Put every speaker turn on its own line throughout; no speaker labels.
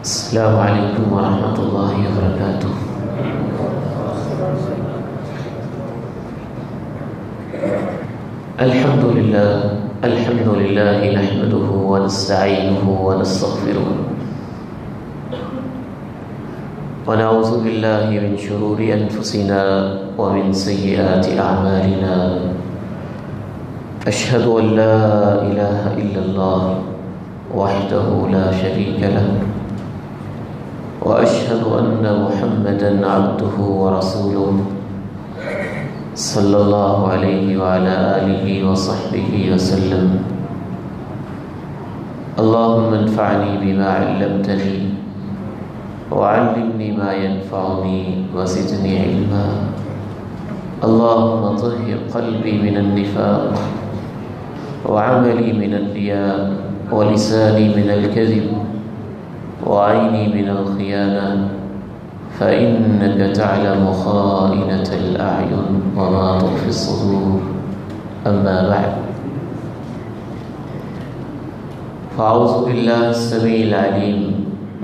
السلام علیکم ورحمۃ اللہ وبرکاتہ۔ الحمد للہ نحمده ونستعینه ونستغفره ونعوذ باللہ من شرور انفسنا ومن سیئات اعمالنا، اشہد ان لا الہ الا اللہ وحدہ لا شریک له وأشهد أن محمدًا عبده ورسوله صلى الله عليه وعلى آله وصحبه وسلم۔ اللهم انفعني بما علمتني وعلمني ما ينفعني وزدني علما۔ اللهم طهر قلبي من النفاق وعملي من الرياء ولساني من الكذب وعيني من الخيانة، فإنك تعلم خائنة الأعين وما تخفي الصدور، أما بعد، فأعوذ بالله السميع العليم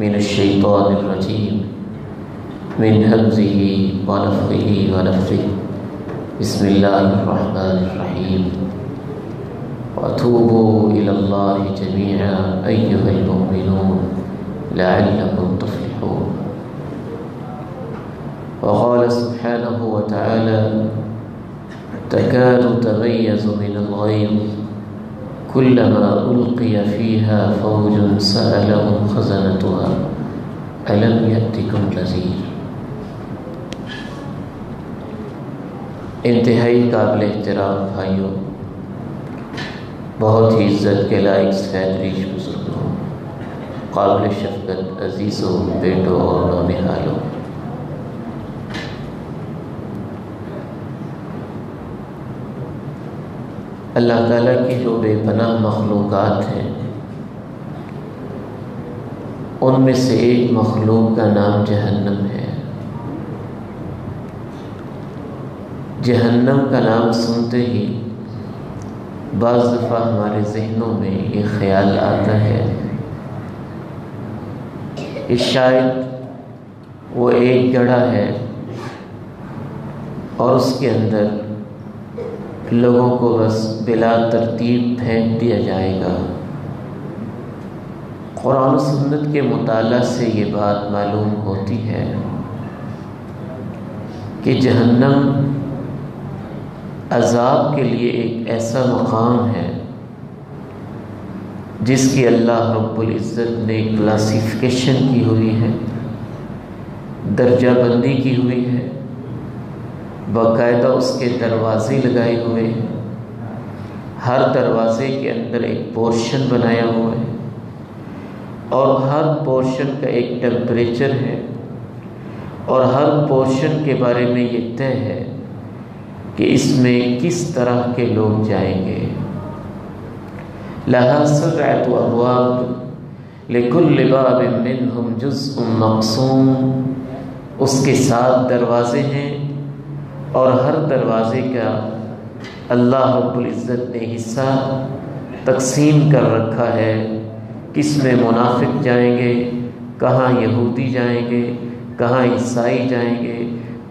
من الشيطان الرجيم من همزه ونفخه ونفثه، بسم الله الرحمن الرحيم، وتوبوا إلى الله جميعا أيها المؤمنون لعلكم تفلحون۔ وقال سبحانه وتعالى: تكاد تميز من الغيظ كلما ألقي فيها فوج سألهم خزنتها ألم يأتكم نذير۔ انتہائی قابل احترام بھائیوں، بہت ہی عزت کے لائق سفید ریش بزرگوں، قابل شفقت عزیزوں، بیٹوں اور نونہالوں، اللہ تعالیٰ کی جو بے پناہ مخلوقات ہیں، ان میں سے ایک مخلوق کا نام جہنم ہے۔ جہنم کا نام سنتے ہی بعض دفعہ ہمارے ذہنوں میں یہ خیال آتا ہے کہ شاید وہ ایک گڑھا ہے اور اس کے اندر لوگوں کو بس بلا ترتیب پھینک دیا جائے گا۔ قرآن و سنت کے مطالعہ سے یہ بات معلوم ہوتی ہے کہ جہنم عذاب کے لیے ایک ایسا مقام ہے جس کی اللہ رب العزت نے کلاسیفیکیشن کی ہوئی ہے، درجہ بندی کی ہوئی ہے، باقاعدہ اس کے دروازے لگائے ہوئے ہیں، ہر دروازے کے اندر ایک پورشن بنایا ہوا ہے اور ہر پورشن کا ایک ٹیمپریچر ہے اور ہر پورشن کے بارے میں یہ طے ہے کہ اس میں کس طرح کے لوگ جائیں گے۔ لہا سبعۃ ابواب لکل باب منہم جزء مقسوم، اس کے 7 دروازے ہیں اور ہر دروازے کا اللہ رب العزت نے حصہ تقسیم کر رکھا ہے، کس میں منافق جائیں گے، کہاں یہودی جائیں گے، کہاں عیسائی جائیں گے،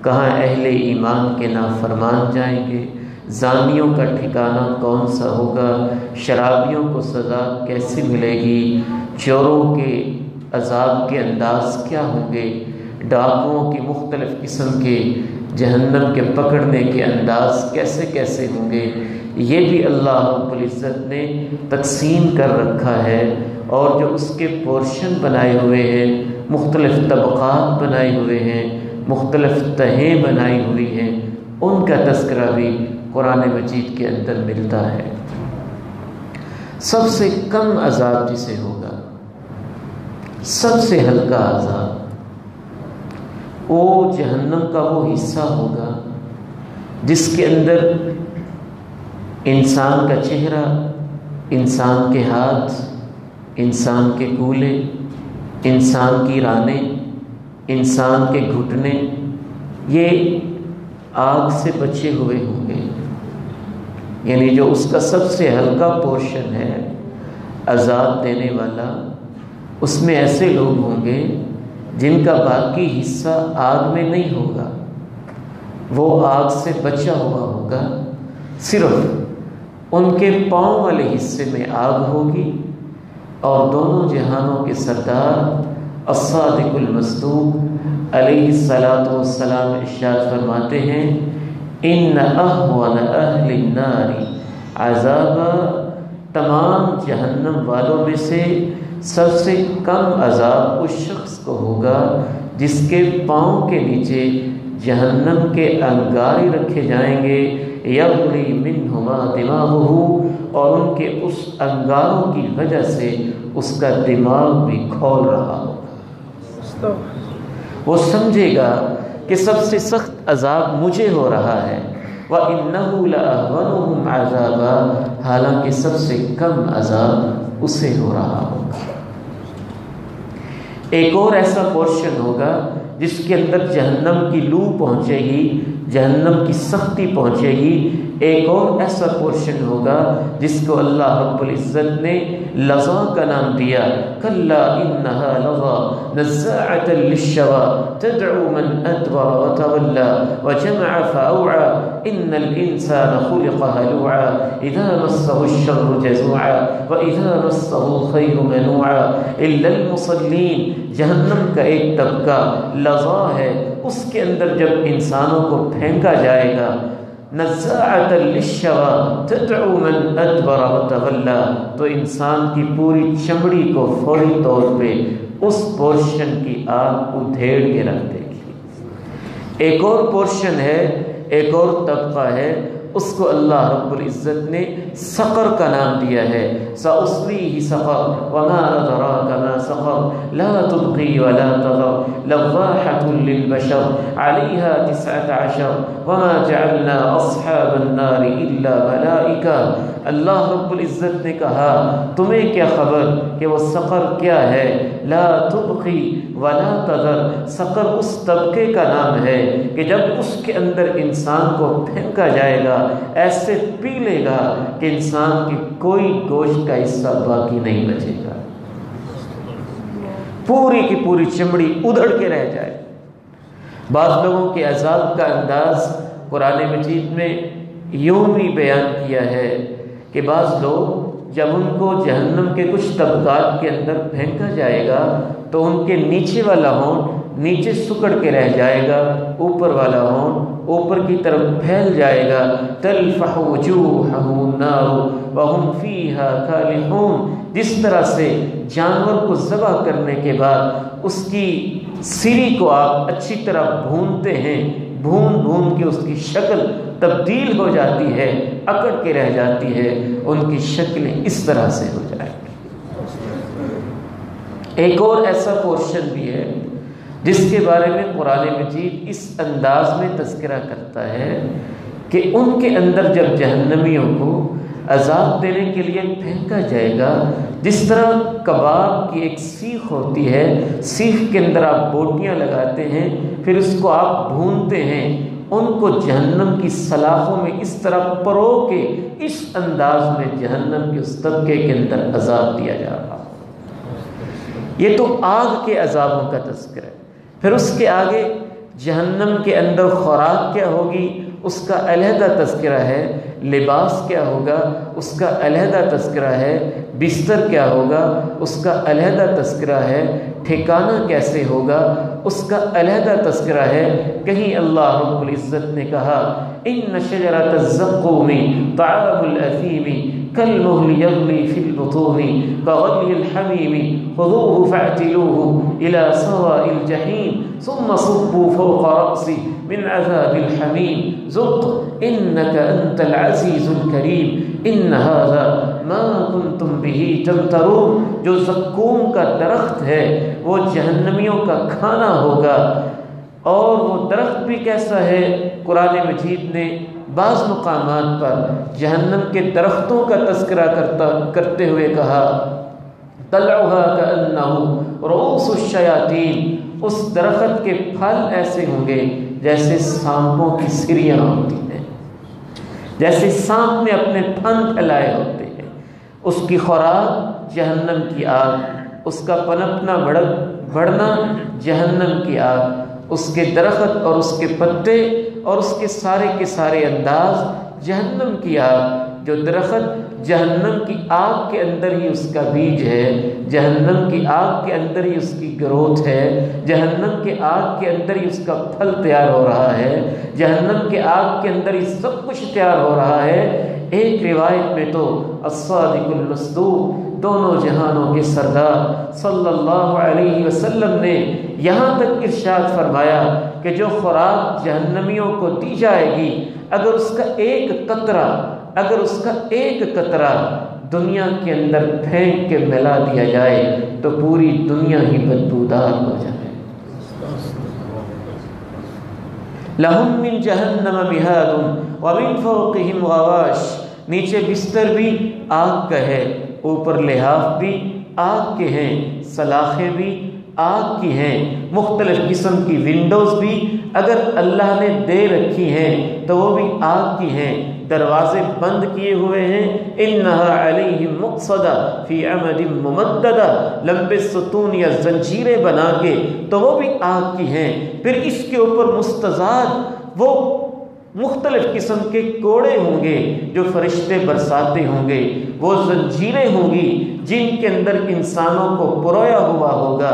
کہاں اہل ایمان کے نافرمان جائیں گے، زانیوں کا ٹھکانہ کون سا ہوگا، شرابیوں کو سزا کیسے ملے گی، چوروں کے عذاب کے انداز کیا ہوں گے، ڈاکوؤں کی مختلف قسم کے جہنم کے پکڑنے کے انداز کیسے کیسے ہوں گے، یہ بھی اللہ رب العزت نے تقسیم کر رکھا ہے۔ اور جو اس کے پورشن بنائے ہوئے ہیں، مختلف طبقات بنائے ہوئے ہیں، مختلف تہیں بنائی ہوئی ہیں، ان کا تذکرہ بھی قرآن مجید کے اندر ملتا ہے۔ سب سے کم عذاب جسے ہوگا، سب سے ہلکا عذاب، وہ جہنم کا وہ حصہ ہوگا جس کے اندر انسان کا چہرہ، انسان کے ہاتھ، انسان کے کولے، انسان کی رانیں، انسان کے گھٹنے، یہ آگ سے بچے ہوئے ہوں گے۔ یعنی جو اس کا سب سے ہلکا پورشن ہے عذاب دینے والا، اس میں ایسے لوگ ہوں گے جن کا باقی حصہ آگ میں نہیں ہوگا، وہ آگ سے بچا ہوا ہوگا، صرف ان کے پاؤں والے حصے میں آگ ہوگی۔ اور دونوں جہانوں کے سردار الصادق المصدوق علیہ الصلاۃ والسلام ارشاد فرماتے ہیں ان اہون اہل النار عذابا، تمام جہنم والوں میں سے سب سے کم عذاب اس شخص کو ہوگا جس کے پاؤں کے نیچے جہنم کے انگارے رکھے جائیں گے، یغلی منہما دماغہ، اور ان کے اس انگاروں کی وجہ سے اس کا دماغ بھی کھول رہا ہوگا۔ وہ سمجھے گا کہ سب سے سخت عذاب مجھے ہو رہا ہے، وَإِنَّهُ لَأَهْوَنُهُمْ عَذَابًا، حالانکہ سب سے کم عذاب اسے ہو رہا ہوگا۔ ایک اور ایسا پورشن ہوگا جس کے اندر جہنم کی لو پہنچے گی، جہنم کی سختی پہنچے گی۔ ایک اور ایسا پورشن ہوگا جس کو اللہ رب العزت نے لظا کا نام دیا، کلا انہا لظا نزاعۃ للشوا تدعو من ادبر وتولى وجمع فاوعى ان الانسان خلق هلوعا اذا مسه الشر جزوعا واذا مسه الخير منوعا الا المصلين۔ جہنم کا ایک طبقہ لظا ہے، اس کے اندر جب انسانوں کو پھینکا جائے گا، نزاعۃ للشوا تدعو من ادبر وتولى، تو انسان کی پوری چمڑی کو فوری طور پہ اس پورشن کی آگ ادھیڑ کے رکھ دے گی۔ ایک اور پورشن ہے، ایک اور طبقہ ہے، اس کو اللہ رب العزت نے سقر کا نام دیا ہے، سأصلیہ سقر وما ادراک ما سقر لا تبقی ولا تذر لواحۃ للبشر علیہا 19 وما جعلنا اصحاب النار الا ملائکہ۔ اللہ رب العزت نے کہا تمہیں کیا خبر کہ وہ سقر کیا ہے، لا تبقی ولا تذر، سقر اس طبقے کا نام ہے کہ جب اس کے اندر انسان کو پھینکا جائے گا ایسے پی لے گا کہ انسان کی کوئی گوشت کا حصہ باقی نہیں بچے گا، پوری کی پوری چمڑی ادھڑ کے رہ جائے۔ بعض لوگوں کے عذاب کا انداز قرآن مجید میں یوں بھی بیان کیا ہے کہ بعض لوگ جب ان کو جہنم کے کچھ طبقات کے اندر پھینکا جائے گا تو ان کے نیچے والا ہونٹ نیچے سکڑ کے رہ جائے گا، اوپر والا ہونٹ اوپر کی طرف پھیل جائے گا، تلفح وجوہہم النار وہم فیہا کالحون۔ جس طرح سے جانور کو ذبح کرنے کے بعد اس کی سری کو آپ اچھی طرح بھونتے ہیں، بھون کے اس کی شکل تبدیل ہو جاتی ہے، اکڑ کے رہ جاتی ہے، ان کی شکلیں اس طرح سے ہو جائیں گی۔ ایک اور ایسا پورشن بھی ہے جس کے بارے میں قرآن مجید اس انداز میں تذکرہ کرتا ہے کہ ان کے اندر جب جہنمیوں کو عذاب دینے کے لیے پھینکا جائے گا، جس طرح کباب کی ایک سیخ ہوتی ہے، سیخ کے اندر آپ بوٹیاں لگاتے ہیں پھر اس کو آپ بھونتے ہیں، ان کو جہنم کی سلاخوں میں اس طرح پرو کے اس انداز میں جہنم کے اس طبقے کے اندر عذاب دیا جا رہا۔ یہ تو آگ کے عذابوں کا تذکرہ ہے۔ پھر اس کے آگے جہنم کے اندر خوراک کیا ہوگی اس کا علیحدہ تذکرہ ہے، لباس کیا ہوگا اس کا علیحدہ تذکرہ ہے، بستر کیا ہوگا اس کا علیحدہ تذکرہ ہے، ٹھکانہ کیسے ہوگا اس کا علیحدہ تذکرہ ہے۔ کہیں اللہ رب العزت نے کہا ان شجرۃ الزقوم طعام الاثیم کالمہل یغلی فی البطون کغلی الحمیم خذوه فاعتلوه الى سواء الجحیم ثم صبوا فوق رأسه من عذاب الحمیم ذق انك انت العزیز الکریم ان هذا ما کنتم به تمترون۔ جو زقوم کا درخت ہے وہ جہنمیوں کا کھانا ہوگا، اور وہ درخت بھی کیسا ہے؟ قرآن مجید نے بعض مقامات پر جہنم کے درختوں کا تذکرہ کرتے ہوئے کہا طلعها كأنه رؤوس الشیاطین، اس درخت کے پھل ایسے ہوں گے جیسے سانپوں کی سریاں ہوتی ہیں، جیسے سانپ نے اپنے پھن پھیلائے ہوتے ہیں۔ اس کی خوراک جہنم کی آگ، اس کا پنپنا بڑھنا جہنم کی آگ، اس کے درخت اور اس کے پتے اور اس کے سارے انداز جہنم کی آگ۔ جو درخت جہنم کی آگ کے اندر ہی اس کا بیج ہے، جہنم کی آگ کے اندر ہی اس کی گروتھ ہے، جہنم کے آگ کے اندر ہی اس کا پھل تیار ہو رہا ہے، جہنم کے آگ کے اندر ہی سب کچھ تیار ہو رہا ہے۔ ایک روایت میں تو الصادق المصدوق دونوں جہانوں کے سردار صلی اللہ علیہ وسلم نے یہاں تک ارشاد فرمایا کہ جو خوراک جہنمیوں کو دی جائے گی، اگر اس کا ایک قطرہ دنیا کے اندر پھینک کے ملا دیا جائے تو پوری دنیا ہی بدبودار ہو جائے۔ لہم من جہنم مہاد ومن فوقہم غواش، نیچے بستر بھی آگ کا ہے، اوپر لحاف بھی آگ کے ہیں، سلاخیں بھی آگ کی ہیں، مختلف قسم کی ونڈوز بھی اگر اللہ نے دے رکھی ہیں تو وہ بھی آگ کی ہیں، دروازے بند کیے ہوئے ہیں، انہا علیہم مقصدہ فی عمد ممددہ، لمبے ستون یا زنجیریں بنا کے تو وہ بھی آگ کی ہیں۔ پھر اس کے اوپر مستزاد وہ مختلف قسم کے کوڑے ہوں گے جو فرشتے برساتے ہوں گے، وہ زنجیریں ہوں گی جن کے اندر انسانوں کو پرویا ہوا ہوگا۔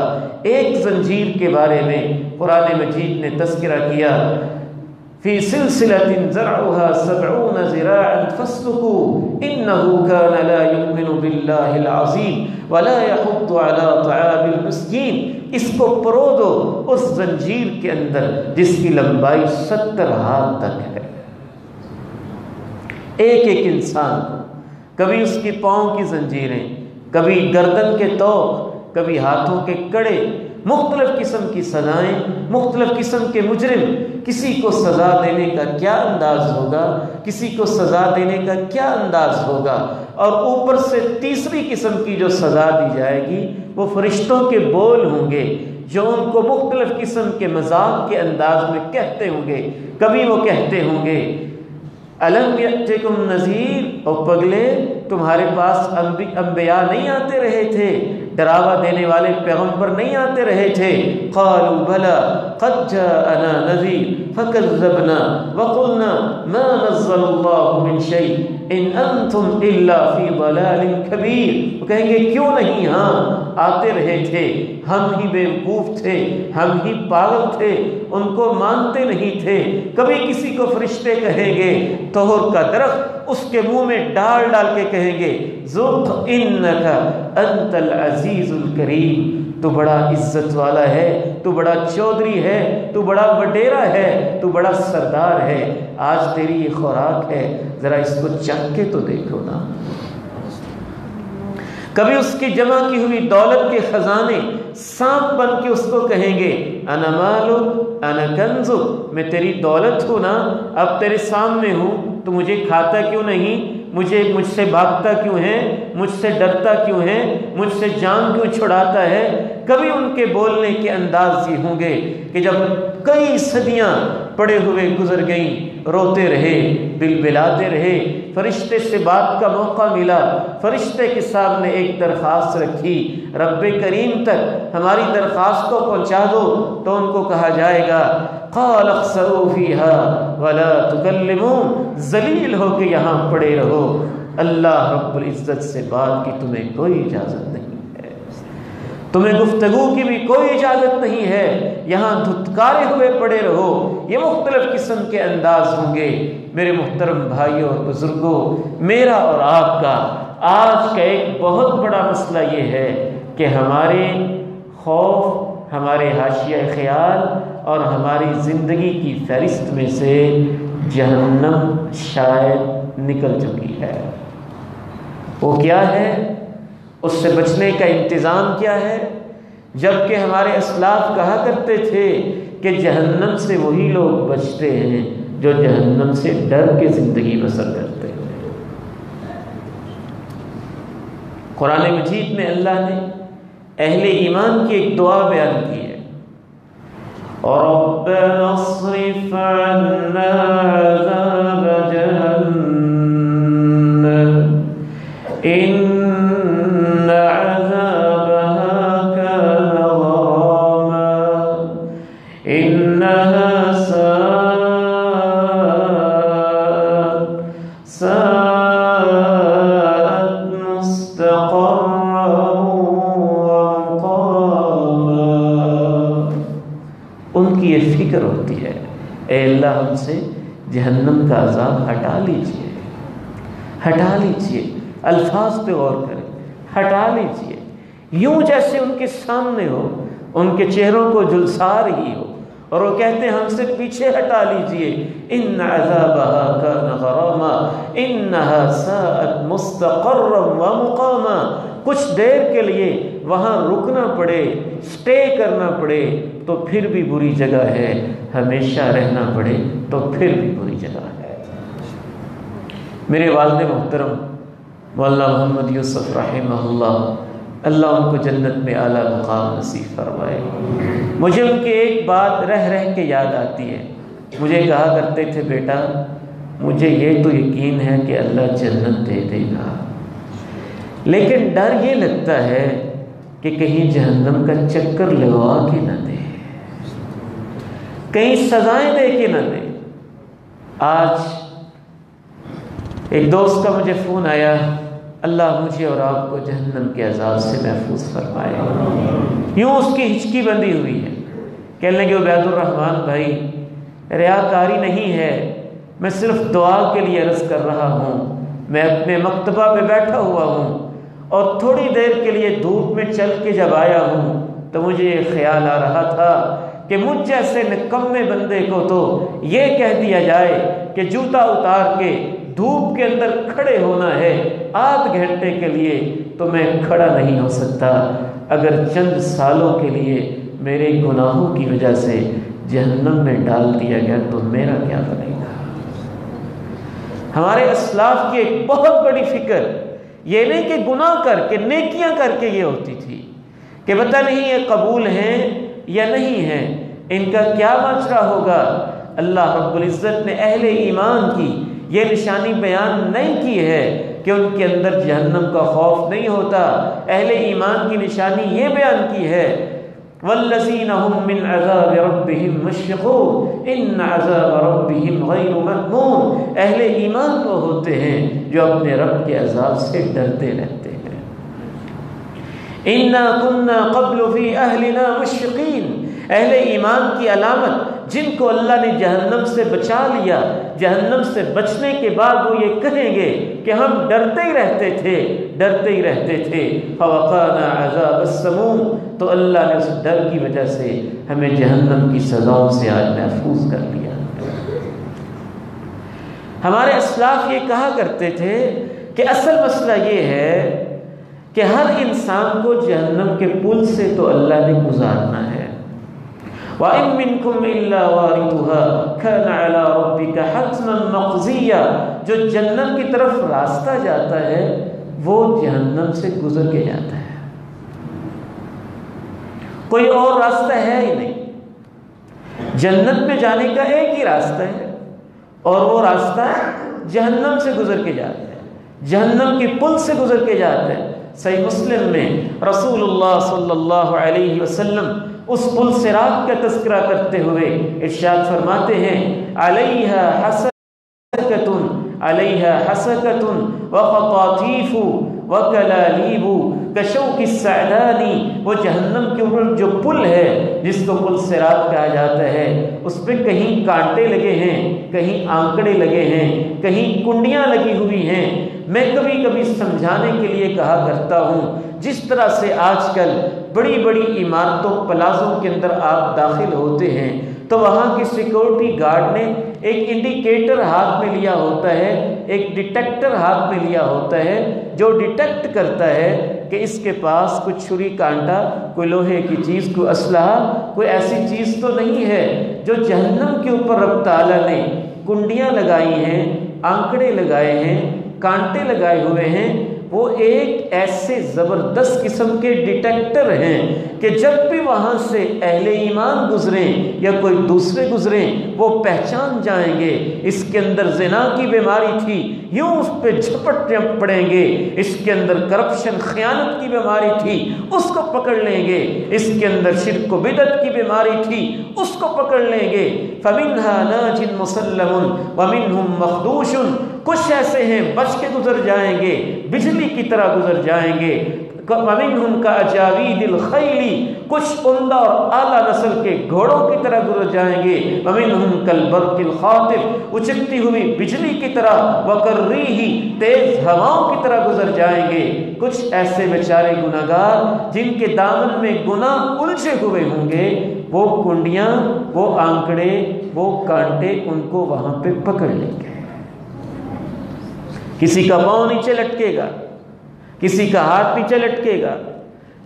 ایک زنجیر کے بارے میں قرآن مجید نے تذکرہ کیا، فی سلسلۃ ذرعها 70 ذراعا فاسلکوہ انہ کان لا یؤمن باللہ العظیم ولا یحض علی طعام المسکین، اس کو پرو دو اس زنجیر کے اندر جس کی لمبائی 70 ہاتھ تک ہے۔ ایک انسان کو کبھی اس کی پاؤں کی زنجیریں، کبھی گردن کے توق، کبھی ہاتھوں کے کڑے، مختلف قسم کی سزائیں، مختلف قسم کے مجرم، کسی کو سزا دینے کا کیا انداز ہوگا، کسی کو سزا دینے کا کیا انداز ہوگا، اور اوپر سے تیسری قسم کی جو سزا دی جائے گی وہ فرشتوں کے بول ہوں گے جو ان کو مختلف قسم کے مذاق کے انداز میں کہتے ہوں گے۔ کبھی وہ کہتے ہوں گے الم یأتکم نذیر، او پگلے تمہارے پاس انبیاء نہیں آتے رہے تھے، ڈراوا دینے والے پیغمبر نہیں آتے رہے تھے؟ قالوا بلا قد جاءنا نذیر فکذبنا وقلنا ما نزل اللہ من شیء ان انتم الا فی ضلال کبیر، وہ کہیں گے کیوں نہیں، ہاں آتے رہے تھے، ہم ہی بیوقوف تھے، ہم ہی پاگل تھے، ان کو مانتے نہیں تھے۔ کبھی کسی کو فرشتے کہیں گے طہر کا درخت، اس کے منہ میں ڈال کے کہیں گے ذوق انک انت العزیز الکریم، تو بڑا عزت والا ہے، تو بڑا چودھری ہے، تو بڑا وڈیرا ہے، تو بڑا سردار ہے، آج تیری یہ خوراک ہے، ذرا اس کو چکھ کے تو دیکھو نا۔ کبھی اس کی جمع کی ہوئی دولت کے خزانے سانپ بن کے اس کو کہیں گے انا مالو انا کنزو، میں تیری دولت ہوں نا، اب تیرے سامنے ہوں تو مجھے کھاتا کیوں نہیں، مجھ سے بھاگتا کیوں ہے، مجھ سے ڈرتا کیوں ہے، مجھ سے جان کیوں چھڑاتا ہے۔ کبھی ان کے بولنے کے انداز یہ ہوں گے کہ جب کئی صدیاں پڑے ہوئے گزر گئیں، روتے رہے، بلبلاتے رہے، فرشتے سے بات کا موقع ملا، فرشتے کے سامنے ایک درخواست رکھی، رب کریم تک ہماری درخواست کو پہنچا دو، تو ان کو کہا جائے گا قال اخسئوا فیہا ولا تکلمون، ذلیل ہو کے یہاں پڑے رہو، اللہ رب العزت سے بات کی تمہیں کوئی اجازت نہیں ہے، تمہیں گفتگو کی بھی کوئی اجازت نہیں ہے، یہاں دھتکارے ہوئے پڑے رہو۔ یہ مختلف قسم کے انداز ہوں گے۔ میرے محترم بھائیوں اور بزرگوں، میرا اور آپ کا آج کا ایک بہت بڑا مسئلہ یہ ہے کہ ہمارے خوف، ہمارے حاشیہ خیال اور ہماری زندگی کی فہرست میں سے جہنم شاید نکل چکی ہے۔ وہ کیا ہے؟ اس سے بچنے کا انتظام کیا ہے؟ جبکہ ہمارے اسلاف کہا کرتے تھے کہ جہنم سے وہی لوگ بچتے ہیں جو جہنم سے ڈر کے زندگی بسر کرتے ہیں۔ قرآن مجید میں اللہ نے اہل ایمان کی ایک دعا بیان کی ہے، رَبَّنَا اصْرِفْ عَنَّا عَذَابَ جَهَنَّمَ إِنَّ عَذَابَهَا کی یہ فکر ہوتی ہے، اے اللہ ہم سے جہنم کا عذاب ہٹا لیجئے، ہٹا لیجئے، الفاظ پہ غور کریں، ہٹا لیجئے، یوں جیسے ان کے سامنے ہو، ان کے چہروں کو جھلسا رہی ہو، اور وہ کہتے ہیں ہم سے پیچھے ہٹا لیجئے، ان عذابها کان غراما انہا ساءت مستقرا ومقاما، کچھ دیر کے لیے وہاں رکنا پڑے، سٹے کرنا پڑے تو پھر بھی بری جگہ ہے، ہمیشہ رہنا پڑے تو پھر بھی بری جگہ ہے۔ میرے والد محترم مولانا محمد یوسف رحمہ اللہ ان کو جنت میں اعلیٰ مقام نصیب فرمائے۔ مجھے ان کی ایک بات رہ رہ کے یاد آتی ہے، مجھے کہا کرتے تھے بیٹا مجھے یہ تو یقین ہے کہ اللہ جنت دے دے گا، لیکن ڈر یہ لگتا ہے کہ کہیں جہنم کا چکر لگوا کے نہ دے، کہیں سزائیں دے کے نہ دے۔ آج ایک دوست کا مجھے فون آیا، اللہ مجھے اور آپ کو جہنم کے عذاب سے محفوظ فرمائے۔ یوں اس کی ہچکی بندی ہوئی ہے، کہنے لگے عبید الرحمن بھائی ریاکاری نہیں ہے، میں صرف دعا کے لیے عرض کر رہا ہوں، میں اپنے مکتبہ پہ بیٹھا ہوا ہوں اور تھوڑی دیر کے لیے دھوپ میں چل کے جب آیا ہوں تو مجھے یہ خیال آ رہا تھا کہ مجھ جیسے نکمے بندے کو تو یہ کہہ دیا جائے کہ جوتا اتار کے دھوپ کے اندر کھڑے ہونا ہے آدھ گھنٹے کے لیے، تو میں کھڑا نہیں ہو سکتا، اگر چند سالوں کے لیے میرے گناہوں کی وجہ سے جہنم میں ڈال دیا گیا تو میرا کیا بنے گا۔ ہمارے اسلاف کی ایک بہت بڑی فکر یہ نہیں کہ گناہ کر کے نیکیاں کر کے یہ ہوتی تھی کہ پتہ نہیں یہ قبول ہیں یا نہیں ہیں، ان کا کیا ماجرا ہوگا۔ اللہ رب العزت نے اہل ایمان کی یہ نشانی بیان نہیں کی ہے کہ ان کے اندر جہنم کا خوف نہیں ہوتا، اہل ایمان کی نشانی یہ بیان کی ہے والذین هم من عذاب ربهم مشفقون ان عذاب ربهم غیر مأمون، اہل ایمان وہ ہوتے ہیں جو اپنے رب کے عذاب سے ڈرتے رہتے ہیں۔ انا كنا قبل فی اہلنا مشفقین، اہل ایمان کی علامت جن کو اللہ نے جہنم سے بچا لیا، جہنم سے بچنے کے بعد وہ یہ کہیں گے کہ ہم ڈرتے ہی رہتے تھے، ڈرتے ہی رہتے تھے، فوقانا عذاب السموم، تو اللہ نے اس ڈر کی وجہ سے ہمیں جہنم کی سزاؤں سے آج محفوظ کر لیا۔ ہمارے اسلاف یہ کہا کرتے تھے کہ اصل مسئلہ یہ ہے کہ ہر انسان کو جہنم کے پل سے تو اللہ نے گزارنا ہے۔ وَإِن مِّنكُمْ إِلَّا وَارِدُهَا كَانَ عَلَىٰ رَبِّكَ حَتْمًا مَّقْضِيًّا، جو جنت کی طرف راستہ جاتا ہے وہ جہنم سے گزر کے جاتا ہے، کوئی اور راستہ ہے ہی نہیں۔ جنت میں جانے کا ایک ہی راستہ ہے اور وہ راستہ جہنم سے گزر کے جاتا ہے، جہنم کے پل سے گزر کے جاتا ہے۔ صحیح مسلم میں رسول اللہ صلی اللہ علیہ وسلم اس پل صراط کا تذکرہ کرتے ہوئے ارشاد فرماتے ہیں علیہا حسکۃ علیہا حسکۃ وخطاطیف وکلالیب کشوک السعدانی، وہ جہنم کے اوپر جو پل ہے جس کو پل صراط کہا جاتا ہے، اس پہ کہیں کانٹے لگے ہیں، کہیں آنکڑے لگے ہیں، کہیں کنڈیاں لگی ہوئی ہیں۔ میں کبھی کبھی سمجھانے کے لیے کہا کرتا ہوں جس طرح سے آج کل بڑی بڑی عمارتوں پلازوں کے اندر آپ داخل ہوتے ہیں تو وہاں کی سیکورٹی گارڈ نے ایک انڈیکیٹر ہاتھ میں لیا ہوتا ہے، ایک ڈیٹیکٹر ہاتھ میں لیا ہوتا ہے جو ڈیٹیکٹ کرتا ہے کہ اس کے پاس کوئی چھری کانٹا، کوئی لوہے کی چیز، کوئی اسلحہ، کوئی ایسی چیز تو نہیں ہے۔ جو جہنم کے اوپر رب تعالیٰ نے کنڈیاں لگائی ہیں، آنکڑے لگائے ہیں، کانٹے لگائے ہوئے ہیں، وہ ایک ایسے زبردست قسم کے ڈیٹیکٹر ہیں کہ جب بھی وہاں سے اہل ایمان گزریں یا کوئی دوسرے گزریں وہ پہچان جائیں گے اس کے اندر زنا کی بیماری تھی، یوں اس پہ جھپٹ پڑیں گے، اس کے اندر کرپشن خیانت کی بیماری تھی، اس کو پکڑ لیں گے، اس کے اندر شرک و بدعت کی بیماری تھی، اس کو پکڑ لیں گے۔ فَمِنْهَا نَاجٍ مُسَلَّمٌ وَمِنْهُمْ مَخْدُوشٌ، کچھ ایسے ہیں بچ کے گزر جائیں گے، بجلی کی طرح گزر جائیں گے،
وَمِنْهُمْ كَأَجَاوِيدِ الْخَيْلِ، کچھ عمدہ اور اعلیٰ نسل کے گھوڑوں کی طرح گزر جائیں گے، وَمِنْهُمْ كَالْبَرْقِ الْخَاطِفِ، اچکتی ہوئی بجلی کی طرح، وَكَالرِّيحِ، تیز ہواؤں کی طرح گزر جائیں گے۔ کچھ ایسے بیچارے گناہگار جن کے دامن میں گناہ الجھے ہوئے ہوں گے، وہ کنڈیاں، وہ آنکڑے، وہ کانٹے ان کو وہاں پہ پکڑ لیں گے۔ کسی کا پاؤں نیچے لٹکے گا، کسی کا ہاتھ نیچے لٹکے گا،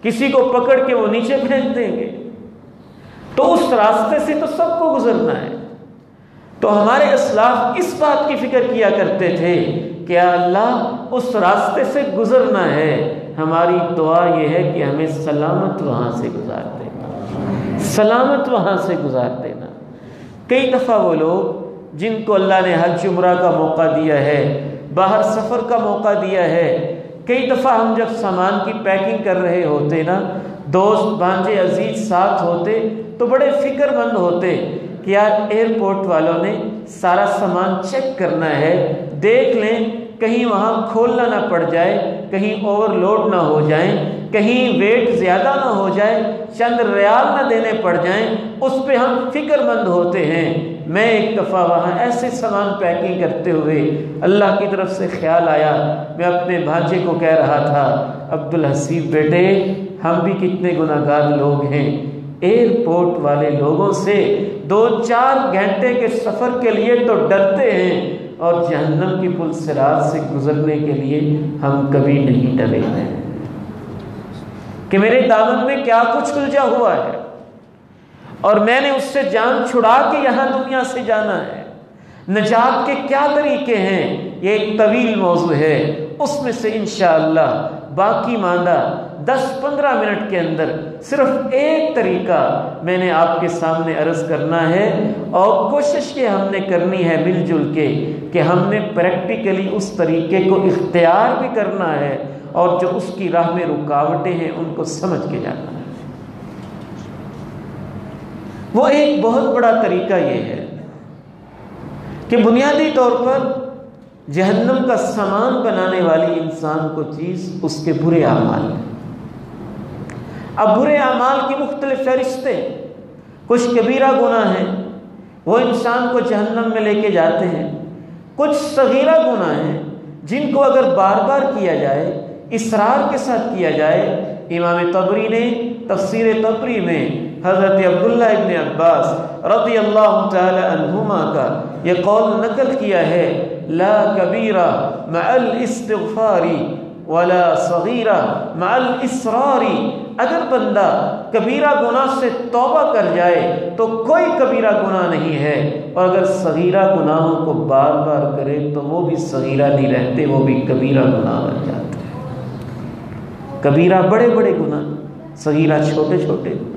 کسی کو پکڑ کے وہ نیچے پھینک دیں گے۔ تو اس راستے سے تو سب کو گزرنا ہے۔ تو ہمارے اسلاف اس بات کی فکر کیا کرتے تھے کہ اللہ اس راستے سے گزرنا ہے، ہماری دعا یہ ہے کہ ہمیں سلامت وہاں سے گزار دینا، سلامت وہاں سے گزار دینا۔ کئی دفعہ وہ لوگ جن کو اللہ نے حج عمرہ کا موقع دیا ہے، باہر سفر کا موقع دیا ہے، کئی دفعہ ہم جب سامان کی پیکنگ کر رہے ہوتے نا، دوست بھانجے عزیز ساتھ ہوتے تو بڑے فکر مند ہوتے کہ یار ایئرپورٹ والوں نے سارا سامان چیک کرنا ہے، دیکھ لیں کہیں وہاں کھولنا نہ پڑ جائے، کہیں اوور لوڈ نہ ہو جائیں، کہیں ویٹ زیادہ نہ ہو جائے، چند ریال نہ دینے پڑ جائیں، اس پہ ہم فکر مند ہوتے ہیں۔ میں ایک دفعہ وہاں ایسے سامان پیکنگ کرتے ہوئے اللہ کی طرف سے خیال آیا، میں اپنے بھانجے کو کہہ رہا تھا، عبدالحسیب بیٹے ہم بھی کتنے گناہ گار لوگ ہیں، ایئرپورٹ والے لوگوں سے 2-4 گھنٹے کے سفر کے لیے تو ڈرتے ہیں، اور جہنم کی پل صراط سے گزرنے کے لیے ہم کبھی نہیں ڈرے ہیں کہ میرے دامن میں کیا کچھ الجھا ہوا ہے اور میں نے اس سے جان چھڑا کے یہاں دنیا سے جانا ہے۔ نجات کے کیا طریقے ہیں، یہ ایک طویل موضوع ہے، اس میں سے انشاءاللہ باقی ماندہ 10-15 منٹ کے اندر صرف ایک طریقہ میں نے آپ کے سامنے عرض کرنا ہے، اور کوشش یہ ہم نے کرنی ہے مل جل کے کہ ہم نے پریکٹیکلی اس طریقے کو اختیار بھی کرنا ہے، اور جو اس کی راہ میں رکاوٹیں ہیں ان کو سمجھ کے جانا ہے۔ وہ ایک بہت بڑا طریقہ یہ ہے کہ بنیادی طور پر جہنم کا سامان بنانے والی انسان کو چیز اس کے برے اعمال ہیں۔ اب برے اعمال کی مختلف فہرستیں، کچھ کبیرہ گناہ ہیں وہ انسان کو جہنم میں لے کے جاتے ہیں، کچھ صغیرہ گناہ ہیں جن کو اگر بار بار کیا جائے، اصرار کے ساتھ کیا جائے۔ امام طبری نے تفسیر طبری میں حضرت عبداللہ ابن عباس رضی اللہ تعالی عنہما کا یہ قول نقل کیا ہے، لا کبیرہ مع الاستغفار ولا صغیرہ مع الاصرار۔ اگر بندہ کبیرہ گناہ سے توبہ کر جائے تو کوئی کبیرہ گناہ نہیں ہے، اور اگر صغیرہ گناہوں کو بار بار کرے تو وہ بھی صغیرہ نہیں رہتے، وہ بھی کبیرہ گناہ بن جاتے ہیں۔ کبیرہ بڑے بڑے گناہ، صغیرہ چھوٹے چھوٹے گناہ۔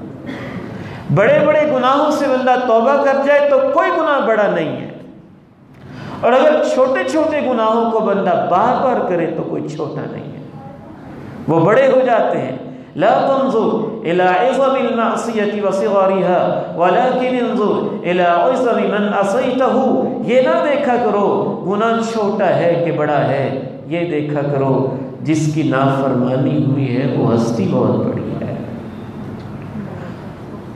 بڑے بڑے گناہوں سے بندہ توبہ کر جائے تو کوئی گناہ بڑا نہیں ہے، اور اگر چھوٹے چھوٹے گناہوں کو بندہ بار بار کرے تو کوئی چھوٹا نہیں ہے، وہ بڑے ہو جاتے ہیں۔ لا تنظر الى عظم المعصیة وصغارها ولكن انظر الى عظم من عصیته۔ یہ نہ دیکھا کرو گناہ چھوٹا ہے کہ بڑا ہے، یہ دیکھا کرو جس کی نافرمانی ہوئی ہے وہ ہستی بہت بڑی ہے۔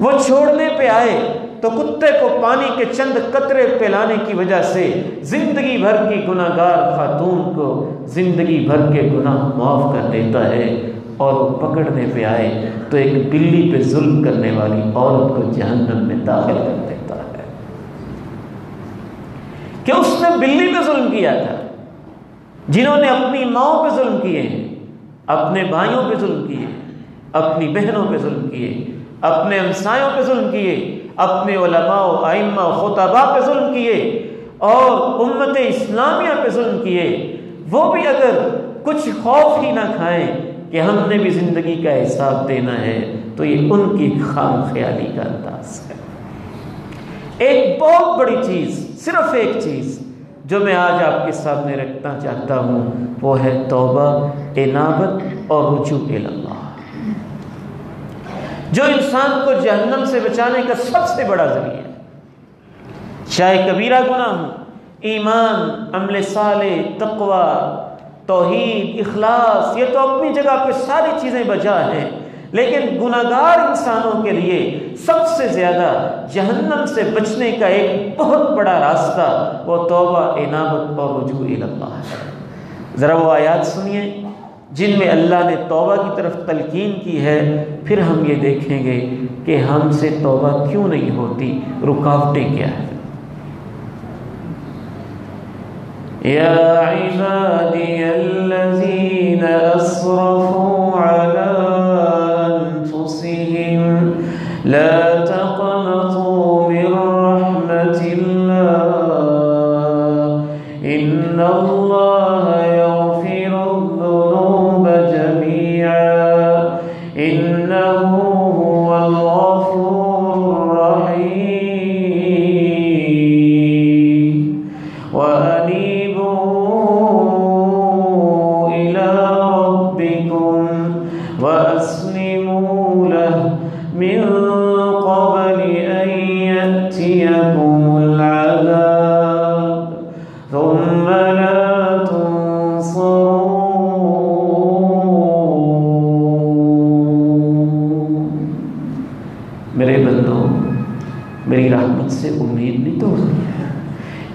وہ چھوڑنے پہ آئے تو کتے کو پانی کے چند قطرے پلانے کی وجہ سے زندگی بھر کی گناہ گار خاتون کو زندگی بھر کے گناہ معاف کر دیتا ہے، اور وہ پکڑنے پہ آئے تو ایک بلی پہ ظلم کرنے والی عورت کو جہنم میں داخل کر دیتا ہے کہ اس نے بلی پہ ظلم کیا تھا۔ جنہوں نے اپنی ماؤں پہ ظلم کیے ہیں، اپنے بھائیوں پہ ظلم کیے، اپنی بہنوں پہ ظلم کیے، اپنے ہمسایوں پہ ظلم کیے، اپنے علماء و ائمہ و خطباء پہ ظلم کیے، اور امت اسلامیہ پہ ظلم کیے، وہ بھی اگر کچھ خوف ہی نہ کھائیں کہ ہم نے بھی زندگی کا حساب دینا ہے، تو یہ ان کی خام خیالی کا انداز ہے۔ ایک بہت بڑی چیز، صرف ایک چیز جو میں آج آپ کے سامنے رکھنا چاہتا ہوں، وہ ہے توبہ، انابت اور رجوع الی اللہ، جو انسان کو جہنم سے بچانے کا سب سے بڑا ذریعہ ہے۔ چاہے کبیرہ گناہ ہو، ایمان، عمل صالح، تقوی، توحید، اخلاص، یہ تو اپنی جگہ پہ ساری چیزیں بجا ہیں، لیکن گناہگار انسانوں کے لیے سب سے زیادہ جہنم سے بچنے کا ایک بہت بڑا راستہ وہ توبہ، انابت اور رجوع الی اللہ ہے۔ ذرا وہ آیات سنیے جن میں اللہ نے توبہ کی طرف تلقین کی ہے، پھر ہم یہ دیکھیں گے کہ ہم سے توبہ کیوں نہیں ہوتی، رکاوٹیں کیا ہیں۔ یا عبادی الذین اسرفوا علی انفسهم لا تقنطوا من رحمت اللہ ان اللہ یغفر الذنوب جميعا انہ هو الغفور الرحیم وأسلموا له من قبل أن يأتيكم العذاب ثم لا تنصرون۔ میرے بندوں، میری رحمت سے امید نہیں توڑنی ہے۔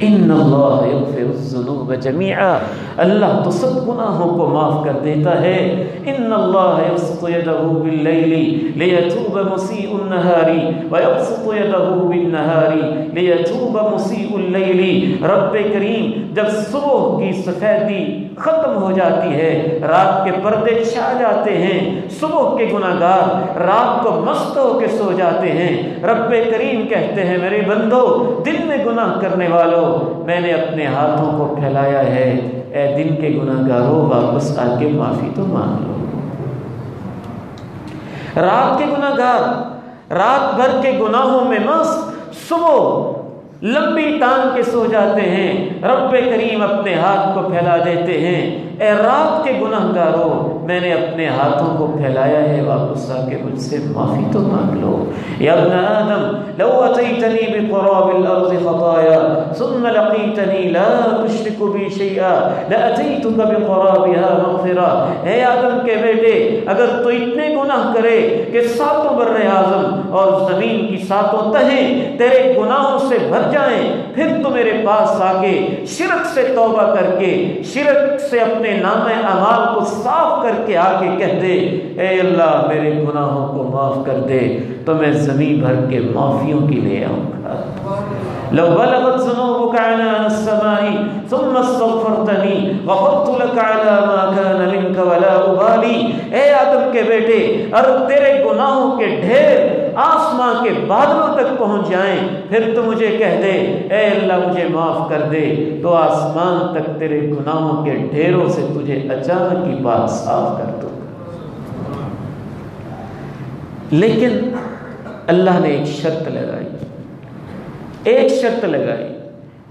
ان اللہ یغفر الذنوب جميعا، اللہ تو سب گناہوں کو معاف کر دیتا ہے۔ ان اللہ یبسط یدہ باللیل لیتوب مسیء النہار ویبسط یدہ بالنہار لیتوب مسیء اللیل۔ رب کریم جب صبح کی سفیدی ختم ہو جاتی ہے، رات کے پردے چھا جاتے ہیں، صبح کے گناہگار رات کو مست ہو کے سو جاتے ہیں، رب کریم کہتے ہیں میرے بندو، دن میں گناہ کرنے والوں میں نے اپنے ہاتھوں کو پھیلایا ہے، اے دن کے گناہگاروں واپس آ کے معافی تو مانگ لو۔ رات کے گناہگار رات بھر کے گناہوں میں مست، صبح لمبی ٹانگ کے سو جاتے ہیں، رب کریم اپنے ہاتھ کو پھیلا دیتے ہیں، اے رات کے گناہگاروں میں نے اپنے ہاتھوں کو پھیلایا ہے، واپس آ کے مجھ سے معافی تو مانگ لو۔ یا ابن آدم لو اتیتنی بقراب الارض خطایا ثم لقیتنی لا تشرک بی شیئا لاتیتک بقرابها مغفرہ۔ اے آدم کے بیٹے، اگر تو اتنے گناہ کرے کہ ساتوں بر اعظم اور زمین کی ساتوں تہیں تیرے گناہوں سے بھر جائیں، پھر تو میرے پاس آ کے شرک سے توبہ کر کے، شرک سے اپنے نام اعمال کو صاف کر کے آ کے کہہ دے اے اللہ میرے گناہوں کو معاف کر دے، تو میں زمین بھر کے معافیوں کی لے آؤں گا۔ لو بلغت ذنوبك عنان السماء ثم استغفرتنی غفرت لك على ما كان منك ولا ابالی۔ اے آدم کے بیٹے، اگر تیرے گناہوں کے ڈھیر آسمان کے بادلوں تک پہنچ جائیں، پھر تو مجھے کہہ دے اے اللہ مجھے معاف کر دے، تو آسمان تک تیرے گناہوں کے ڈھیروں سے تجھے اچانک کی بات صاف کر دوں۔ لیکن اللہ نے ایک شرط لگائی، ایک شرط لگائی،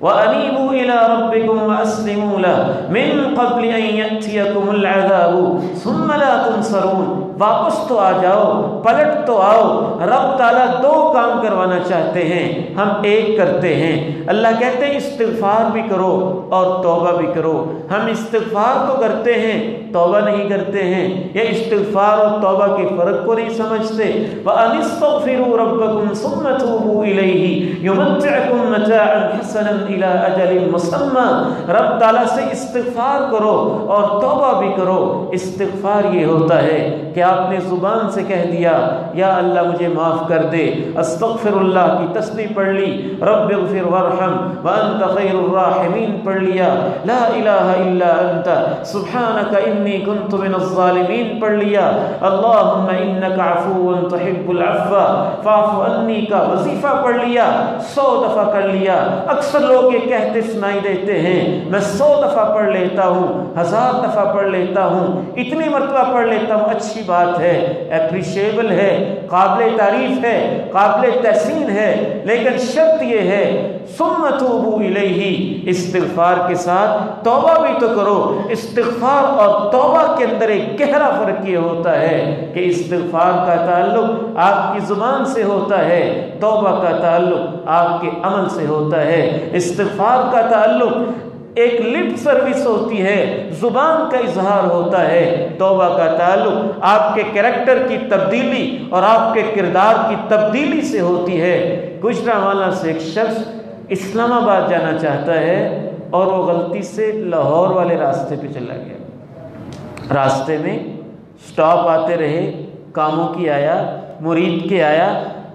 وَأَنِيبُوا إِلَىٰ رَبِّكُمْ وَأَسْلِمُوا لَهُ مِن قَبْلِ أَن يَأْتِيَكُمُ الْعَذَابُ ثُمَّ لَا تُنصَرُونَ۔ واپس تو آ جاؤ، پلٹ تو آؤ۔ رب تعالیٰ دو کام کروانا چاہتے ہیں، ہم ایک کرتے ہیں۔ اللہ کہتے ہیں استغفار بھی کرو اور توبہ بھی کرو۔ ہم استغفار تو کرتے ہیں، توبہ نہیں کرتے ہیں، یا استغفار اور توبہ کے فرق کو نہیں سمجھتے۔ وَأَنِ اسْتَغْفِرُوا رَبَّكُمْ ثُمَّ تُوبُوا إِلَيْهِ يُمَتِّعْكُمْ مَتَاعًا حَسَنًا إِلَىٰ أَجَلٍ مُّسَمًّى۔ رب تعالیٰ سے استغفار کرو اور توبہ بھی کرو۔ استغفار یہ ہوتا ہے کہ آپ نے زبان سے کہہ دیا یا اللہ مجھے معاف کر دے، استغفر اللہ کی تسبیح پڑھ لی، رب اغفر وارحم وانت خیر الراحمین پڑھ لیا، لا الہ الا انت سبحانک انی کنت من الظالمین پڑھ لیا، اللہم انک عفو تحب العفو فاعف عنی کا وظیفہ پڑھ لیا، 100 دفعہ کر لیا۔ اکثر لوگ یہ کہتے سنائی دیتے ہیں میں 100 دفعہ پڑھ لیتا ہوں، 1000 دفعہ پڑھ لیتا ہوں، اتنی مرتبہ پڑھ لیتا ہوں، اچھی بات ہے، اپریشیبل ہے، قابل تعریف ہے، قابل تحسین ہے، لیکن شرط یہ ہے ثم توبوا الیہ، استغفار کے ساتھ توبہ بھی تو کرو۔ استغفار اور توبہ کے اندر ایک گہرا فرق یہ ہوتا ہے کہ استغفار کا تعلق آپ کی زبان سے ہوتا ہے، توبہ کا تعلق آپ کے عمل سے ہوتا ہے۔ استغفار کا تعلق ایک لپ سروس ہوتی ہے، زبان کا اظہار ہوتا ہے۔ توبہ کا تعلق آپ کے کریکٹر کی تبدیلی اور آپ کے کردار کی تبدیلی سے ہوتی ہے۔ گجرانوالہ سے ایک شخص اسلام آباد جانا چاہتا ہے اور وہ غلطی سے لاہور والے راستے پہ چلا گیا۔ راستے میں سٹاپ آتے رہے، کاموں کی آیا، مرید کے آیا،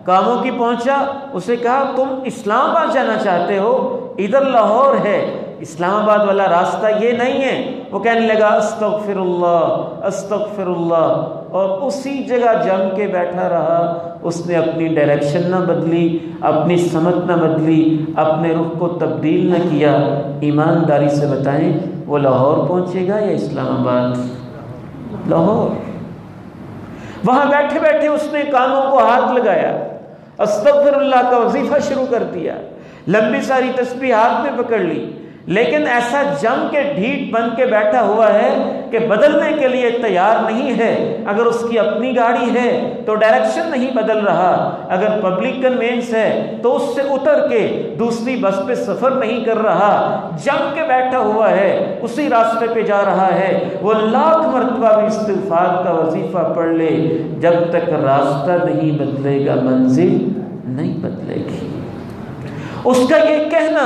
کاموں کی پہنچا، اسے کہا تم اسلام آباد جانا چاہتے ہو، ادھر لاہور ہے، اسلام آباد والا راستہ یہ نہیں ہے۔ وہ کہنے لگا استغفر اللہ استغفر اللہ، اور اسی جگہ جم کے بیٹھا رہا۔ اس نے اپنی ڈائریکشن نہ بدلی، اپنی سمت نہ بدلی، اپنے رخ کو تبدیل نہ کیا۔ ایمانداری سے بتائیں وہ لاہور پہنچے گا یا اسلام آباد؟ لاہور۔ وہاں بیٹھے بیٹھے اس نے کانوں کو ہاتھ لگایا، استغفر اللہ کا وظیفہ شروع کر دیا، لمبی ساری تسبیح ہاتھ میں پکڑ لی، لیکن ایسا جم کے ڈھیٹ بن کے بیٹھا ہوا ہے کہ بدلنے کے لیے تیار نہیں ہے۔ اگر اس کی اپنی گاڑی ہے تو ڈائریکشن نہیں بدل رہا، اگر پبلک کنوینس ہے تو اس سے اتر کے دوسری بس پہ سفر نہیں کر رہا، جم کے بیٹھا ہوا ہے، اسی راستے پہ جا رہا ہے۔ وہ لاکھ مرتبہ بھی استغفار کا وظیفہ پڑھ لے، جب تک راستہ نہیں بدلے گا منزل نہیں بدلے گی۔ اس کا یہ کہنا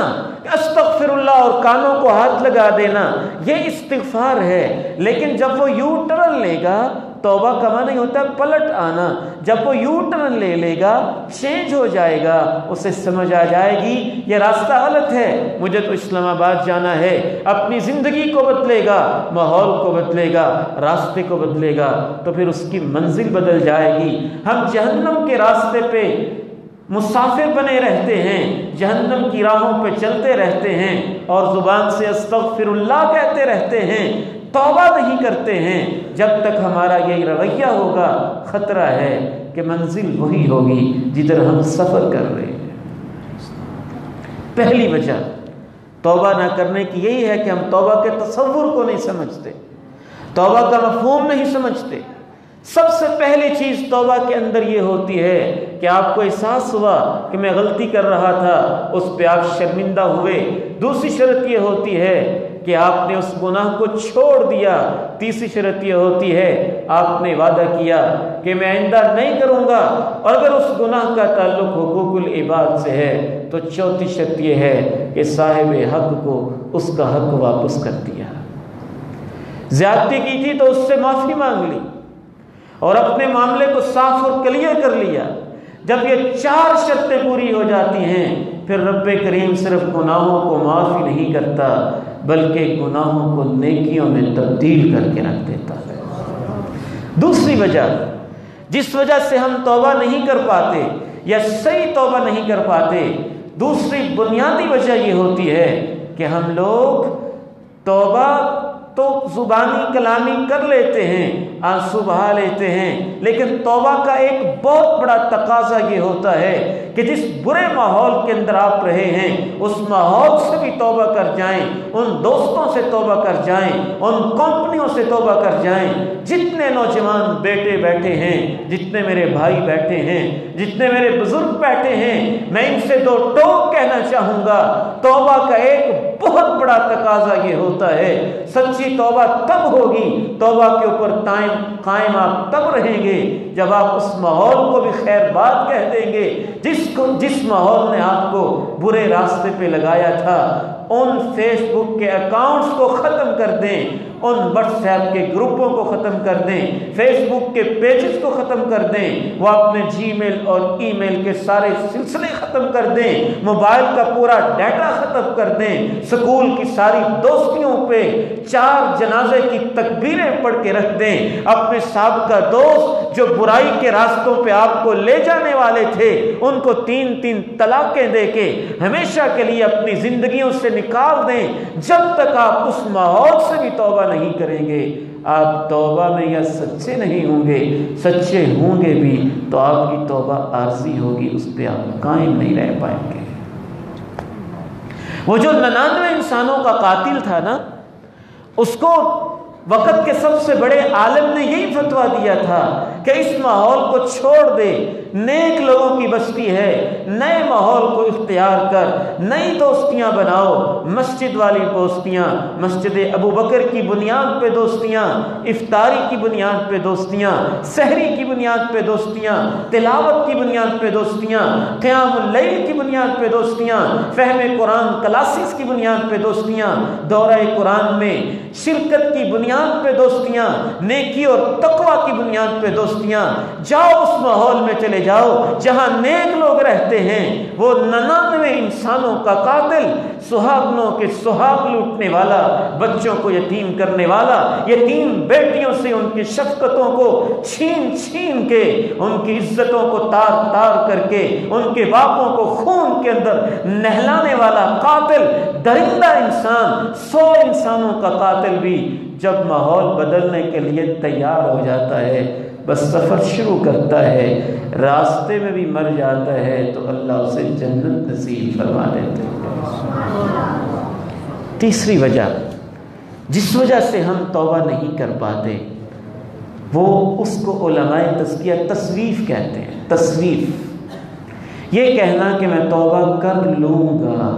استغفر اللہ اور کانوں کو ہاتھ لگا دینا یہ استغفار ہے، لیکن جب وہ یو ٹرن لے گا، توبہ کا معنی ہوتا ہے پلٹ آنا، جب وہ یو ٹرن لے لے گا، چینج ہو جائے گا، اسے سمجھ آ جائے گی یہ راستہ غلط ہے، مجھے تو اسلام آباد جانا ہے، اپنی زندگی کو بدلے گا، ماحول کو بدلے گا، راستے کو بدلے گا، تو پھر اس کی منزل بدل جائے گی۔ ہم جہنم کے راستے پہ مسافر بنے رہتے ہیں، جہنم کی راہوں پہ چلتے رہتے ہیں اور زبان سے استغفر اللہ کہتے رہتے ہیں، توبہ نہیں کرتے ہیں۔ جب تک ہمارا یہ رویہ ہوگا، خطرہ ہے کہ منزل وہی ہوگی جدھر ہم سفر کر رہے ہیں۔ پہلی وجہ توبہ نہ کرنے کی یہی ہے کہ ہم توبہ کے تصور کو نہیں سمجھتے، توبہ کا مفہوم نہیں سمجھتے۔ سب سے پہلی چیز توبہ کے اندر یہ ہوتی ہے کہ آپ کو احساس ہوا کہ میں غلطی کر رہا تھا، اس پہ آپ شرمندہ ہوئے۔ دوسری شرط یہ ہوتی ہے کہ آپ نے اس گناہ کو چھوڑ دیا۔ تیسری شرط یہ ہوتی ہے آپ نے وعدہ کیا کہ میں آئندہ نہیں کروں گا، اور اگر اس گناہ کا تعلق حقوق العباد سے ہے تو چوتھی شرط یہ ہے کہ صاحب حق کو اس کا حق واپس کر دیا۔ زیادتی کی تھی تو اس سے معافی مانگ لی اور اپنے معاملے کو صاف اور کلیئر کر لیا۔ جب یہ چار شرطیں پوری ہو جاتی ہیں پھر رب کریم صرف گناہوں کو معافی نہیں کرتا بلکہ گناہوں کو نیکیوں میں تبدیل کر کے رکھ دیتا ہے۔ دوسری وجہ جس وجہ سے ہم توبہ نہیں کر پاتے یا صحیح توبہ نہیں کر پاتے، دوسری بنیادی وجہ یہ ہوتی ہے کہ ہم لوگ توبہ تو زبانی کلامی کر لیتے ہیں، آنسو بہا لیتے ہیں، لیکن توبہ کا ایک بہت بڑا تقاضا یہ ہوتا ہے کہ جس برے ماحول کے اندر آپ رہے ہیں اس ماحول سے بھی توبہ کر جائیں، ان دوستوں سے توبہ کر جائیں، ان کمپنیوں سے توبہ کر جائیں۔ جتنے نوجوان بیٹے بیٹھے ہیں، جتنے میرے بھائی بیٹھے ہیں، جتنے میرے بزرگ بیٹھے ہیں، میں ان سے دو ٹوک کہنا چاہوں گا، توبہ کا ایک بہت بڑا تقاضا یہ ہوتا ہے۔ سچی توبہ تب ہوگی، توبہ کے اوپر قائم آپ تب رہیں گے جب آپ اس ماحول کو بھی خیر بات کہہ دیں گے جس ماحول نے آپ کو برے راستے پہ لگایا تھا۔ ان فیس بک کے اکاؤنٹس کو ختم کر دیں، ان واٹس ایپ کے گروپوں کو ختم کر دیں، فیس بک کے پیجز کو ختم کر دیں، وہ اپنے جی میل اور ای میل کے سارے سلسلے ختم کر دیں، موبائل کا پورا ڈیٹا ختم کر دیں، سکول کی ساری دوستیوں پہ 4 جنازے کی تکبیریں پڑھ کے رکھ دیں، اپنے سابقہ دوست جو برائی کے راستوں پہ آپ کو لے جانے والے تھے ان کو 3 طلاقیں دے کے ہمیشہ کے لیے اپنی زندگیوں سے نکال دیں۔ جب تک آپ اس ماحول سے بھی توبہ نہیں کریں گے، آپ توبہ میں یا سچے نہیں ہوں گے، سچے ہوں گے بھی تو آپ کی توبہ عارضی ہوگی، اس پہ آپ قائم نہیں رہ پائیں گے۔ وہ جو 99 انسانوں کا قاتل تھا نا، اس کو وقت کے سب سے بڑے عالم نے یہی فتویٰ دیا تھا کہ اس ماحول کو چھوڑ دے، نیک لوگوں کی بستی ہے، نئے ماحول کو اختیار کر، نئی دوستیاں بناؤ، مسجد والی دوستیاں، مسجد ابو بکر کی بنیاد پہ دوستیاں، افطاری کی بنیاد پہ دوستیاں، سحری کی بنیاد پہ دوستیاں، تلاوت کی بنیاد پہ دوستیاں، قیام اللیل کی بنیاد پہ دوستیاں، فہم قرآن کلاسز کی بنیاد پہ دوستیاں، دورہ قرآن میں شرکت کی بنیاد پہ دوستیاں، نیکی اور تقوی کی بنیاد پہ دوستیاں۔ جاؤ اس ماحول میں چلے جاؤ جہاں نیک لوگ رہتے ہیں، وہ 99 انسانوں کا قاتل، سہاگنوں کے سہاگ لوٹنے والا، بچوں کو یتیم کرنے والا، یتیم بیٹیوں سے ان کی شفقتوں کو چھین چھین کے، ان کی عزتوں کو تار تار کر کے، ان کے باپوں کو خون کے اندر نہلانے والا قاتل، درندہ انسان، 100 انسانوں کا قاتل بھی جب ماحول بدلنے کے لیے تیار ہو جاتا ہے، بس سفر شروع کرتا ہے، راستے میں بھی مر جاتا ہے تو اللہ اسے جنت نصیب فرما دیتے ہیں۔ تیسری وجہ جس وجہ سے ہم توبہ نہیں کر پاتے، وہ اس کو علماء تزکیہ تسویف کہتے ہیں۔ تسویف، یہ کہنا کہ میں توبہ کر لوں گا،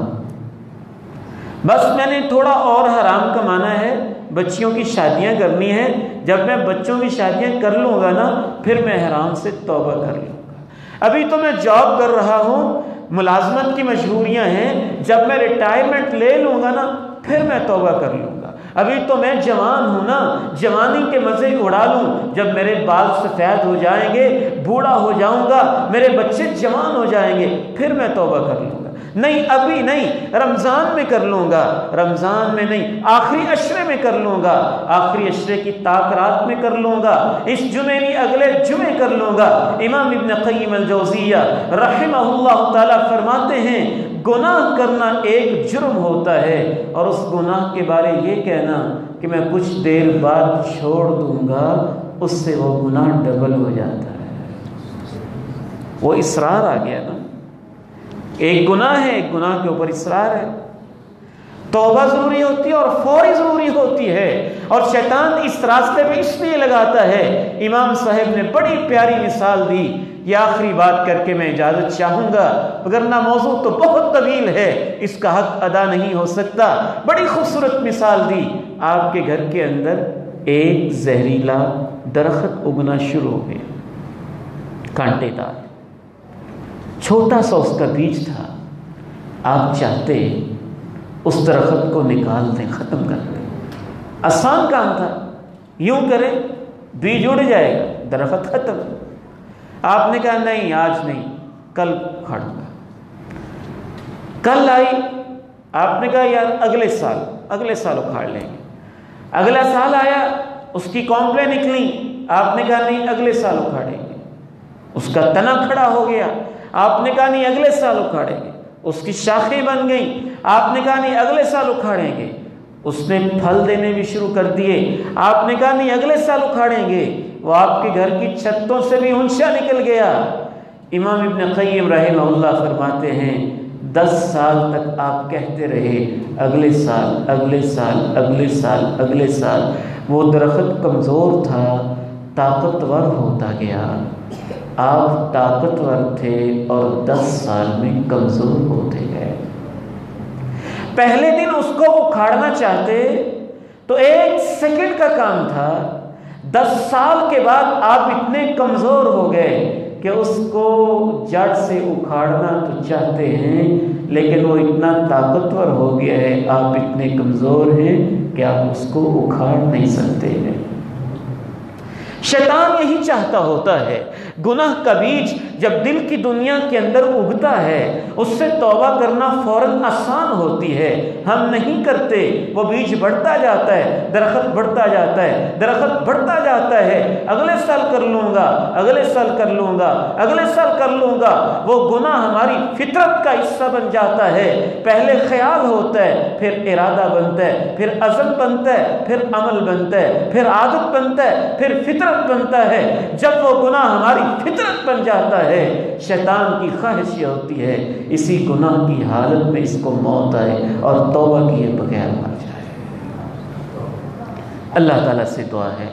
بس میں نے تھوڑا اور حرام کمانا ہے، بچیوں کی شادیاں کرنی ہیں، جب میں بچوں کی شادیاں کر لوں گا نا پھر میں حرام سے توبہ کر لوں گا۔ ابھی تو میں جاب کر رہا ہوں، ملازمت کی مجبوریاں ہیں، جب میں ریٹائرمنٹ لے لوں گا نا پھر میں توبہ کر لوں گا۔ ابھی تو میں جوان ہوں نا، جوانی کے مزے اڑا لوں، جب میرے بال سفید ہو جائیں گے، بوڑھا ہو جاؤں گا، میرے بچے جوان ہو جائیں گے، پھر میں توبہ کر لوں گا۔ نہیں، ابھی نہیں، رمضان میں کر لوں گا، رمضان میں نہیں، آخری عشرے میں کر لوں گا، آخری عشرے کی طاق رات میں کر لوں گا، اس جمعے نہیں اگلے جمعے کر لوں گا۔ امام ابن قیم الجوزیہ رحمہ اللہ تعالیٰ فرماتے ہیں گناہ کرنا ایک جرم ہوتا ہے، اور اس گناہ کے بارے یہ کہنا کہ میں کچھ دیر بعد چھوڑ دوں گا، اس سے وہ گناہ ڈبل ہو جاتا ہے۔ وہ اصرار آ گیا نا، ایک گناہ ہے، ایک گناہ کے اوپر اصرار ہے۔ توبہ ضروری ہوتی ہے اور فوری ضروری ہوتی ہے، اور شیطان اس راستے پہ اس لیے لگاتا ہے۔ امام صاحب نے بڑی پیاری مثال دی، یہ آخری بات کر کے میں اجازت چاہوں گا، وگرنہ موضوع تو بہت طویل ہے، اس کا حق ادا نہیں ہو سکتا۔ بڑی خوبصورت مثال دی، آپ کے گھر کے اندر ایک زہریلا درخت اگنا شروع ہو گیا، کانٹے دار، چھوٹا سا اس کا بیج تھا، آپ چاہتے اس درخت کو نکال دیں، ختم کر دیں، آسان کام تھا، یوں کریں بیج اڑ جائے گا، درخت ختم۔ آپ نے کہا نہیں، آج نہیں، کل اکھاڑوں گا۔ کل آئی، آپ نے کہا یار اگلے سال اکھاڑ لیں گے۔ اگلا سال آیا، اس کی کونپلیں نکلی، آپ نے کہا نہیں اگلے سال اکھاڑیں گے۔ اس کا تنا کھڑا ہو گیا، آپ نے کہا نہیں اگلے سال اکھاڑیں گے۔ اس کی شاخیں بن گئیں، آپ نے کہا نہیں اگلے سال اکھاڑیں گے۔ اس نے پھل دینے بھی شروع کر دیے، آپ نے کہا نہیں اگلے سال اکھاڑیں گے۔ وہ آپ کے گھر کی چھتوں سے بھی اونچا نکل گیا۔ امام ابن قیم رحمہ اللہ فرماتے ہیں 10 سال تک آپ کہتے رہے اگلے سال، اگلے سال، اگلے سال، اگلے سال۔ وہ درخت کمزور تھا، طاقتور ہوتا گیا۔ آپ طاقتور تھے اور 10 سال میں کمزور ہوتے گئے۔ پہلے دن اس کو اکھاڑنا چاہتے تو 1 سیکنڈ کا کام تھا، 10 سال کے بعد آپ اتنے کمزور ہو گئے کہ اس کو جڑ سے اکھاڑنا تو چاہتے ہیں لیکن وہ اتنا طاقتور ہو گیا ہے، آپ اتنے کمزور ہیں کہ آپ اس کو اکھاڑ نہیں سکتے ہیں۔ شیطان یہی چاہتا ہوتا ہے، گناہ کا بیج جب دل کی دنیا کے اندر اگتا ہے اس سے توبہ کرنا فوراً آسان ہوتی ہے، ہم نہیں کرتے، وہ بیج بڑھتا جاتا ہے، درخت بڑھتا جاتا ہے، درخت بڑھتا جاتا ہے، اگلے سال کر لوں گا، اگلے سال کر لوں گا، اگلے سال کر لوں گا۔ وہ گناہ ہماری فطرت کا حصہ بن جاتا ہے، پہلے خیال ہوتا ہے، پھر ارادہ بنتا ہے، پھر عزم بنتا ہے، پھر عمل بنتا ہے، پھر عادت بنتا ہے، پھر فطرت بنتا ہے۔ جب وہ گناہ ہماری فطرت بن جاتا ہے، شیطان کی خواہش یہ ہوتی ہے اسی گناہ کی حالت میں اس کو موت آئے اور توبہ کیے بغیر مر جائے۔ اللہ تعالیٰ سے دعا ہے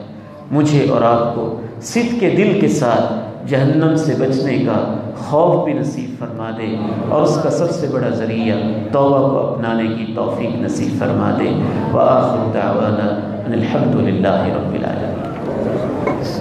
مجھے اور آپ کو
صدق کے دل کے ساتھ جہنم سے بچنے کا خوف بھی نصیب فرما دے، اور اس کا سب سے بڑا ذریعہ توبہ کو اپنانے کی توفیق نصیب فرما دے۔ وآخر دعوانا ان الحمد للہ رب العالمین۔